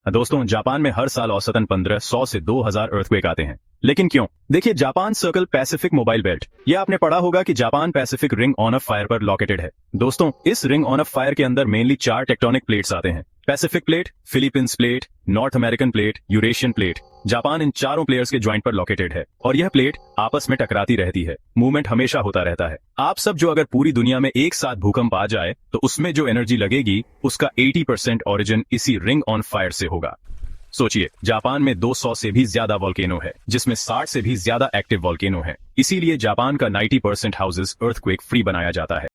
दोस्तों, जापान में हर साल औसतन 1500 से 2000 अर्थक्वेक आते हैं। लेकिन क्यों? देखिए, Japan circle Pacific mobile belt, यह आपने पढ़ा होगा कि Japan Pacific ring on off fire पर लोकेटेड है। दोस्तों, इस रिंग ऑन ऑफ फायर के अंदर मेनली 4 टेक्टोनिक प्लेट्स आते हैं: Pacific plate, Philippines plate, North American plate, Eurasian plate. Japan इन चारों प्लेयर्स के ज्वाइंट पर लोकेटेड है और यह प्लेट आपस में टकराती रहती है। मूवमेंट हमेशा होता रहता है। आप सब जो अगर पूरी दुनिया में एक साथ भूकंप आ जाए तो उसमें जो एनर्जी लगेगी उसका 80% ओरिजिन इसी रिंग ऑन फायर से होगा। सोचिए, जापान में 200 से भी ज्यादा वोल्केनो है, जिसमें 60 से भी ज्यादा एक्टिव वोल्केनो है। इसीलिए जापान का 90% हाउसेस अर्थक्वेक फ्री बनाया जाता है।